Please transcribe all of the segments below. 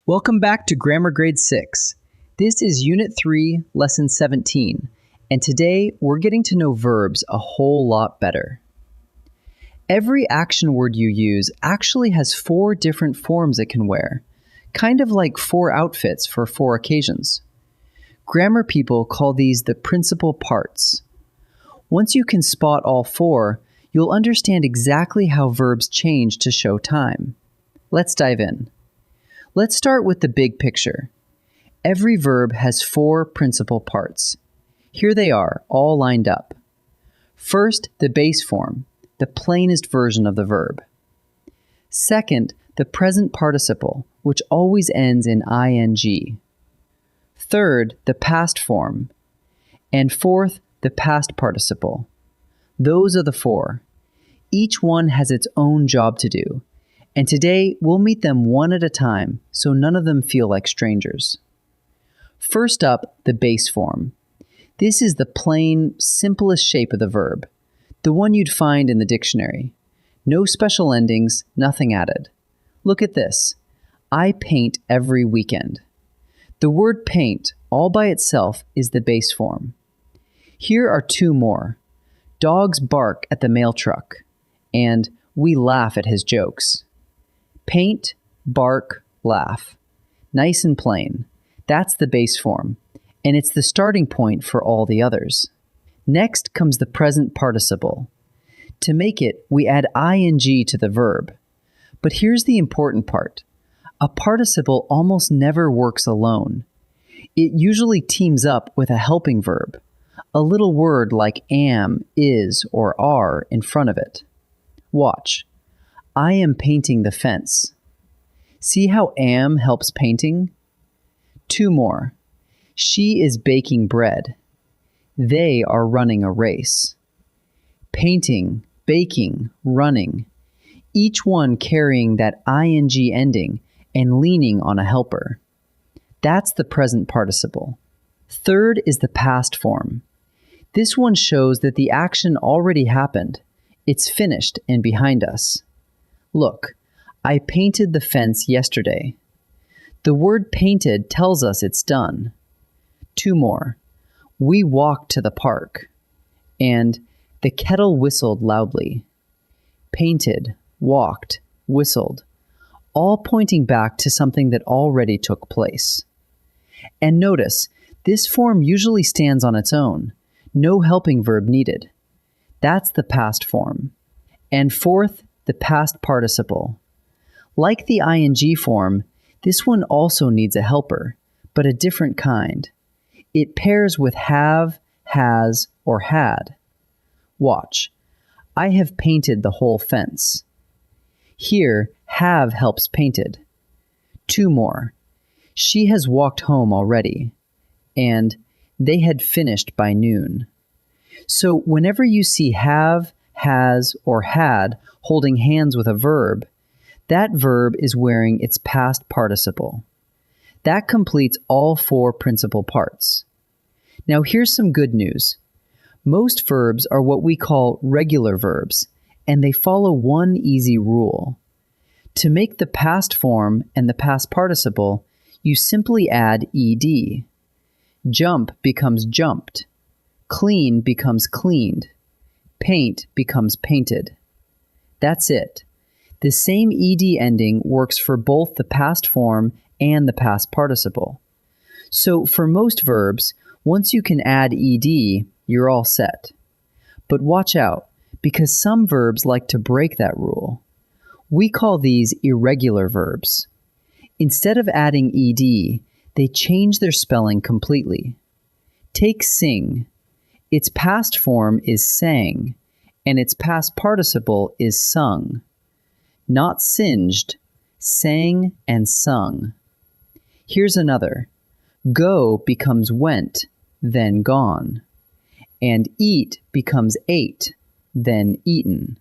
Welcome back to Grammar Grade 6. This is Unit 3, Lesson 17, and today we're getting to know verbs a whole lot better. Every action word you use actually has 4 different forms it can wear, kind of like 4 outfits for 4 occasions. Grammar people call these the principal parts. Once you can spot all 4, you'll understand exactly how verbs change to show time. Let's dive in. Let's start with the big picture. Every verb has 4 principal parts. Here they are, all lined up. First, the base form, the plainest version of the verb. Second, the present participle, which always ends in ing. Third, the past form. And fourth, the past participle. Those are the 4. Each one has its own job to do. And today, we'll meet them one at a time, so none of them feel like strangers. First up, the base form. This is the plain, simplest shape of the verb, the one you'd find in the dictionary. No special endings, nothing added. Look at this. I paint every weekend. The word paint, all by itself, is the base form. Here are 2 more. Dogs bark at the mail truck, and we laugh at his jokes. Paint, bark, laugh. Nice and plain. That's the base form, and it's the starting point for all the others. Next comes the present participle. To make it, we add ing to the verb. But here's the important part. A participle almost never works alone. It usually teams up with a helping verb, a little word like am, is, or are in front of it. Watch. I am painting the fence. See how am helps painting? 2 more. She is baking bread. They are running a race. Painting, baking, running. Each one carrying that ing ending and leaning on a helper. That's the present participle. Third is the past form. This one shows that the action already happened. It's finished and behind us. Look, I painted the fence yesterday. The word painted tells us it's done. 2 more. We walked to the park. And the kettle whistled loudly. Painted, walked, whistled, all pointing back to something that already took place. And notice, this form usually stands on its own. No helping verb needed. That's the past form. And fourth, the past participle. Like the ing form, this one also needs a helper, but a different kind. It pairs with have, has, or had. Watch. I have painted the whole fence. Here, have helps painted. 2 more. She has walked home already. And they had finished by noon. So whenever you see have, has, or had holding hands with a verb, that verb is wearing its past participle. That completes all 4 principal parts. Now here's some good news. Most verbs are what we call regular verbs, and they follow one easy rule. To make the past form and the past participle, you simply add ed. Jump becomes jumped. Clean becomes cleaned. Paint becomes painted. That's it. The same ed ending works for both the past form and the past participle. So for most verbs, once you can add ed, you're all set. But watch out, because some verbs like to break that rule. We call these irregular verbs. Instead of adding ed, they change their spelling completely. Take sing. Its past form is sang, and its past participle is sung. Not singed, sang and sung. Here's another. Go becomes went, then gone. And eat becomes ate, then eaten.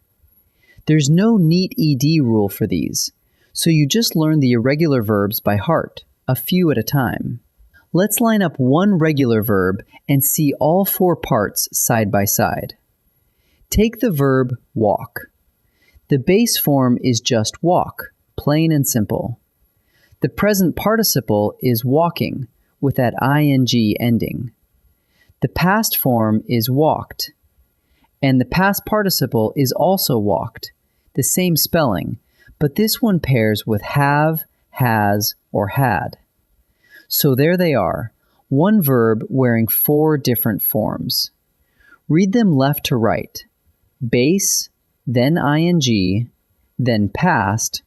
There's no neat ed rule for these, so you just learn the irregular verbs by heart, a few at a time. Let's line up one regular verb and see all 4 parts side by side. Take the verb walk. The base form is just walk, plain and simple. The present participle is walking with that ing ending. The past form is walked, and the past participle is also walked, the same spelling, but this one pairs with have, has, or had. So there they are, one verb wearing 4 different forms. Read them left to right. Base, then ing, then past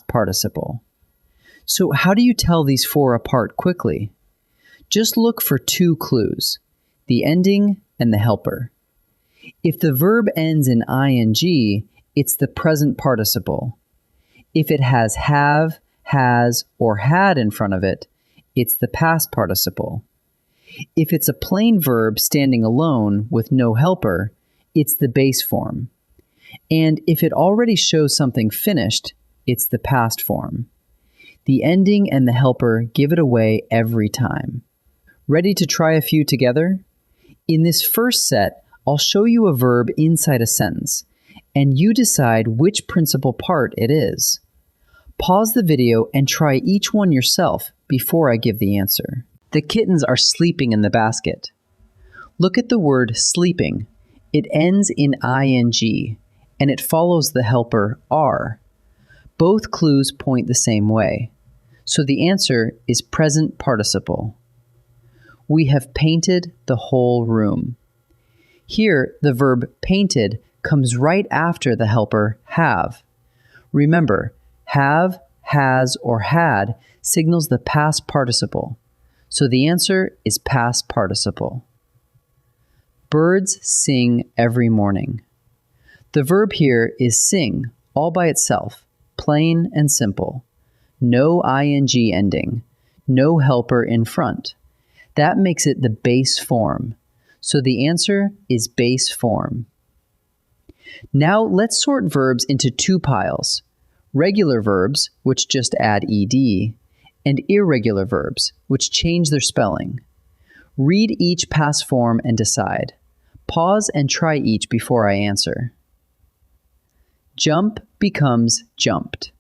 participle. So how do you tell these 4 apart quickly? Just look for 2 clues, the ending and the helper. If the verb ends in ing, it's the present participle. If it has have, has, or had in front of it, it's the past participle. If it's a plain verb standing alone with no helper, it's the base form. And if it already shows something finished, it's the past form. The ending and the helper give it away every time. Ready to try a few together? In this first set, I'll show you a verb inside a sentence, and you decide which principal part it is. Pause the video and try each one yourself before I give the answer. The kittens are sleeping in the basket. Look at the word sleeping. It ends in ing, and it follows the helper are. Both clues point the same way, so the answer is present participle. We have painted the whole room. Here, the verb painted comes right after the helper have. Remember, have, has, or had signals the past participle, so the answer is past participle. Birds sing every morning. The verb here is sing, all by itself, plain and simple. No ing ending, no helper in front. That makes it the base form, so the answer is base form. Now let's sort verbs into 2 piles. Regular verbs, which just add ed, and irregular verbs, which change their spelling. Read each past form and decide. Pause and try each before I answer. Jump becomes jumped.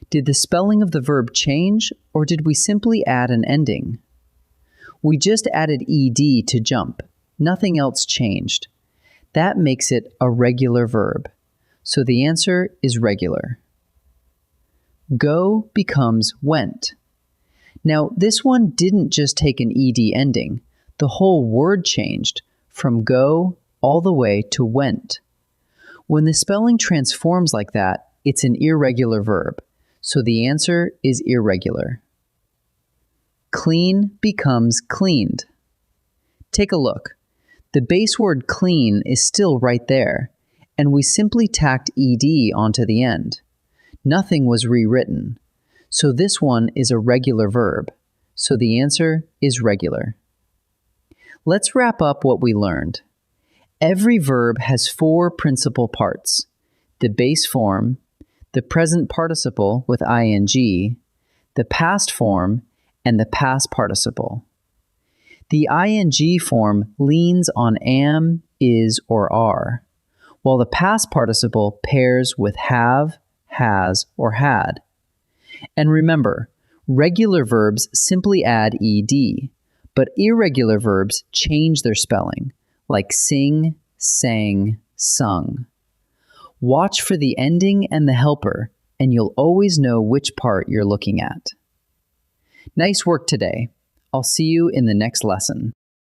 Did the spelling of the verb change, or did we simply add an ending? We just added ed to jump. Nothing else changed. That makes it a regular verb, so the answer is regular. Go becomes went. Now, this one didn't just take an ed ending. The whole word changed from go all the way to went. When the spelling transforms like that, it's an irregular verb, so the answer is irregular. Clean becomes cleaned. Take a look. The base word clean is still right there, and we simply tacked ed onto the end. Nothing was rewritten, so this one is a regular verb, so the answer is regular. Let's wrap up what we learned. Every verb has 4 principal parts: the base form, the present participle with ing, the past form, and the past participle. The ing form leans on am, is, or are, while the past participle pairs with have, has, or had. And remember, regular verbs simply add ed, but irregular verbs change their spelling, like sing, sang, sung. Watch for the ending and the helper, and you'll always know which part you're looking at. Nice work today. I'll see you in the next lesson.